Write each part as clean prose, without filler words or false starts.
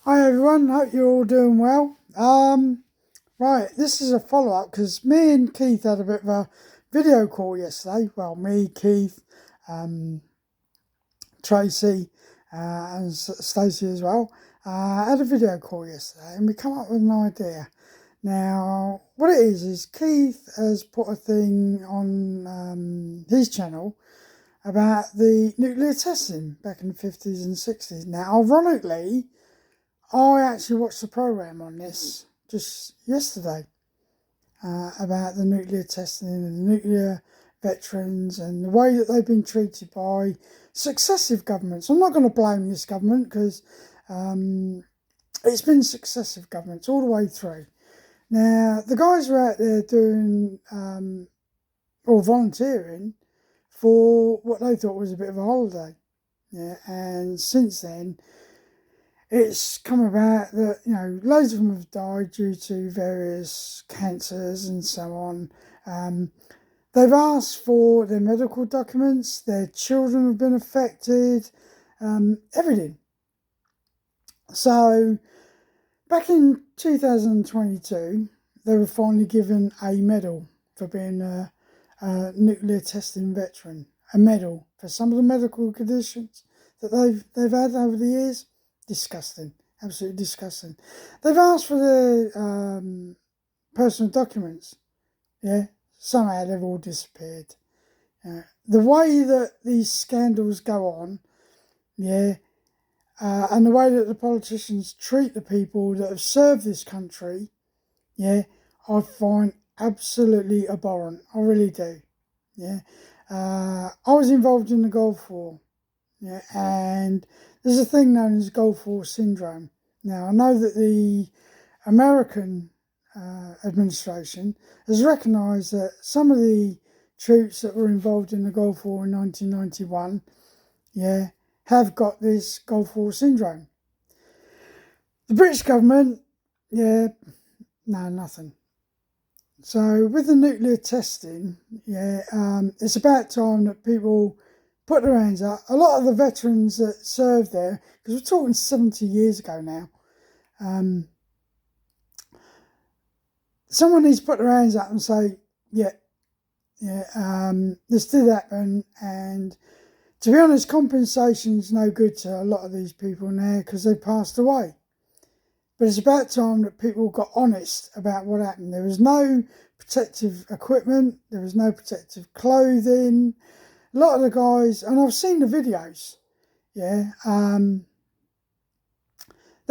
Hi everyone, hope you're all doing well. Right, this is a follow-up because me and Keith had a bit of a video call yesterday. Well, me, Keith, Tracy, and Stacey as well. Had a video call yesterday and we come up with an idea. Now, what it is Keith has put a thing on his channel about the nuclear testing back in the 50s and 60s. Now, ironically, I actually watched the program on this just yesterday about the nuclear testing and the nuclear veterans and the way that they've been treated by successive governments. I'm not going to blame this government because it's been successive governments all the way through. Now, the guys were out there doing or volunteering for what they thought was a bit of a holiday. Yeah, and since then, it's come about that, loads of them have died due to various cancers and so on. They've asked for their medical documents, their children have been affected, everything. So, back in 2022, they were finally given a medal for being a nuclear testing veteran. A medal for some of the medical conditions that they've had over the years. Disgusting, absolutely disgusting. They've asked for their personal documents. Yeah, somehow they've all disappeared. The way that these scandals go on, and the way that the politicians treat the people that have served this country, I find absolutely abhorrent. I really do. I was involved in the Gulf War. And there's a thing known as Gulf War syndrome. Now, I know that the American administration has recognised that some of the troops that were involved in the Gulf War in 1991, have got this Gulf War syndrome. The British government, no, nothing. So with the nuclear testing, it's about time that people put their hands up. A lot of the veterans that served there, because we're talking 70 years ago now, someone needs to put their hands up and say, this did happen. And to be honest, compensation's no good to a lot of these people now because they passed away. But it's about time that people got honest about what happened. There was no protective equipment. There was no protective clothing. A lot of the guys, and I've seen the videos, they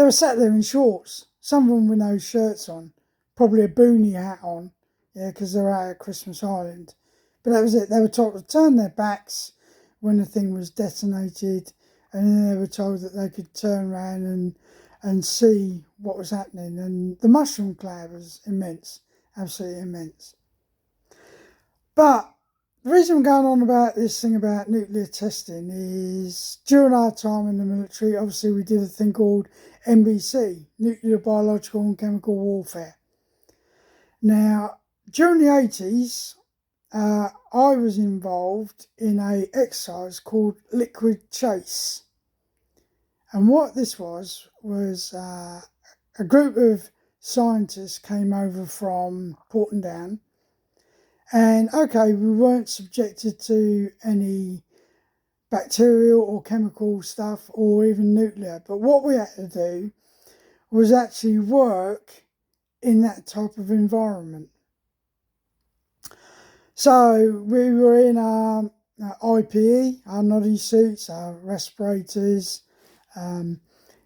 were sat there in shorts. Some of them with no shirts on, probably a boonie hat on, because they're out at Christmas Island. But that was it. They were told to turn their backs when the thing was detonated, and then they were told that they could turn around and see what was happening. And the mushroom cloud was immense, absolutely immense. But the reason I'm going on about this thing about nuclear testing is during our time in the military, obviously we did a thing called NBC, Nuclear, Biological and Chemical Warfare. Now, during the 80s, I was involved in an exercise called Liquid Chase. And what this was a group of scientists came over from Portendown. And okay, we weren't subjected to any bacterial or chemical stuff or even nuclear. But what we had to do was actually work in that type of environment. So we were in our IPE, our noddy suits, our respirators.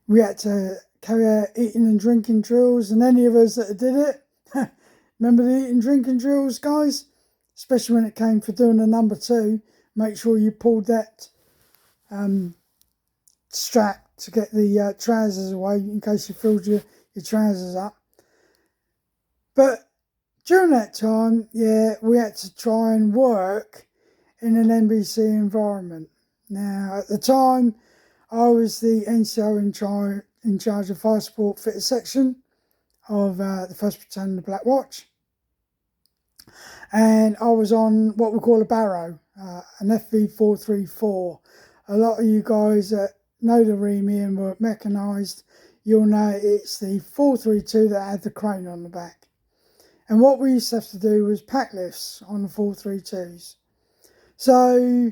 We had to carry out eating and drinking drills, and any of us that did it, remember the eating and drinking drills, guys? Especially when it came for doing a number 2, make sure you pulled that strap to get the trousers away in case you filled your trousers up. But during that time, we had to try and work in an NBC environment. Now, at the time, I was the NCO in charge of fire support fitter section of the 1st Battalion of Black Watch. And I was on what we call a barrow, an FV434. A lot of you guys that know the REME and were mechanised, you'll know it's the 432 that had the crane on the back. And what we used to have to do was pack lifts on the 432s. So,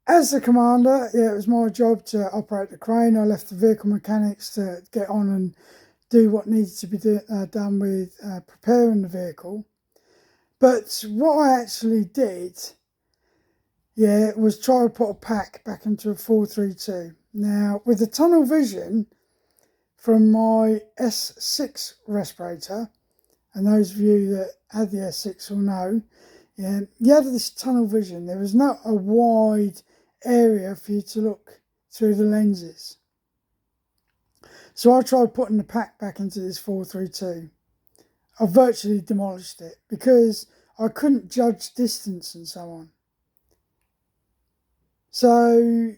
as the commander, yeah, it was my job to operate the crane. I left the vehicle mechanics to get on and do what needed to be done with preparing the vehicle. But what I actually did, yeah, was try to put a pack back into a 432. Now, with the tunnel vision from my S6 respirator, and those of you that had the S6 will know, yeah, you had this tunnel vision. There was not a wide area for you to look through the lenses. So I tried putting the pack back into this 432. I virtually demolished it because I couldn't judge distance and so on. So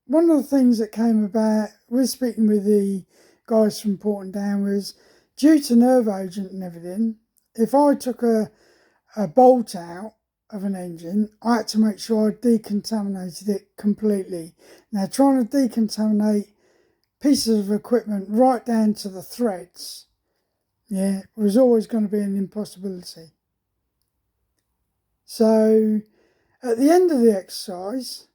one of the things that came about with speaking with the guys from Porton Down was, due to nerve agent and everything, if I took a bolt out of an engine, I had to make sure I decontaminated it completely. Now, trying to decontaminate pieces of equipment right down to the threads, yeah, was always going to be an impossibility. So, at the end of the exercise,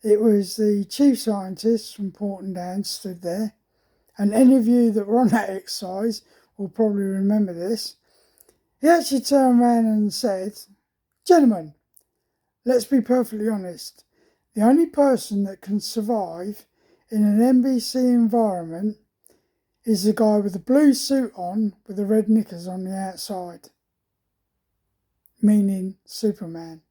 it was the chief scientist from Porton Down stood there, and any of you that were on that exercise will probably remember this. He actually turned around and said, "Gentlemen, let's be perfectly honest. The only person that can survive in an NBC environment is the guy with the blue suit on with the red knickers on the outside." Meaning Superman.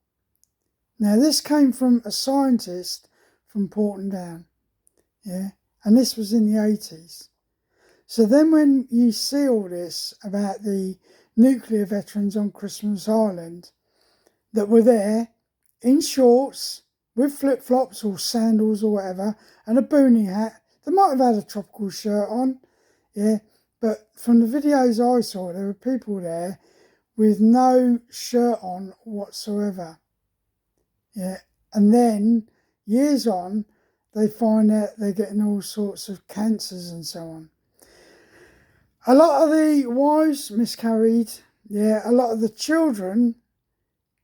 Now, this came from a scientist from Porton Down, yeah, and this was in the 80s. So then when you see all this about the nuclear veterans on Christmas Island that were there in shorts with flip-flops or sandals or whatever and a boonie hat, they might have had a tropical shirt on, yeah, but from the videos I saw, there were people there with no shirt on whatsoever. Yeah, and then years on, they find out they're getting all sorts of cancers and so on. A lot of the wives miscarried. Yeah, a lot of the children,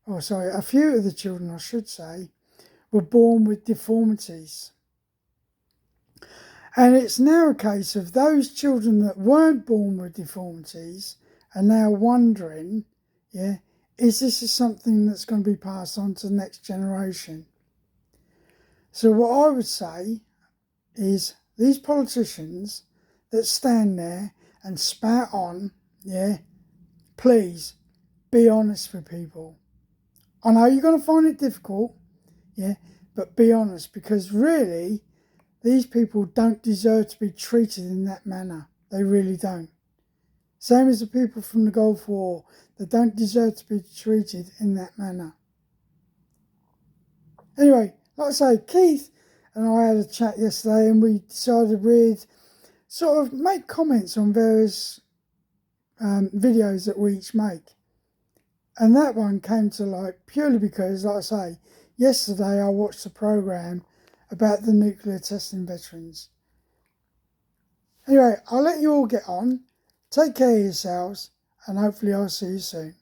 a few of the children, I should say, were born with deformities. And it's now a case of those children that weren't born with deformities are now wondering, yeah, is this something that's going to be passed on to the next generation? So what I would say is these politicians that stand there and spout on, yeah, please be honest with people. I know you're going to find it difficult, yeah, but be honest, because really these people don't deserve to be treated in that manner. They really don't. Same as the people from the Gulf War, they don't deserve to be treated in that manner. Anyway, like I say, Keith and I had a chat yesterday and we decided we'd sort of make comments on various videos that we each make. And that one came to light purely because, like I say, yesterday I watched a programme about the nuclear testing veterans. Anyway, I'll let you all get on. Take care of yourselves and hopefully I'll see you soon.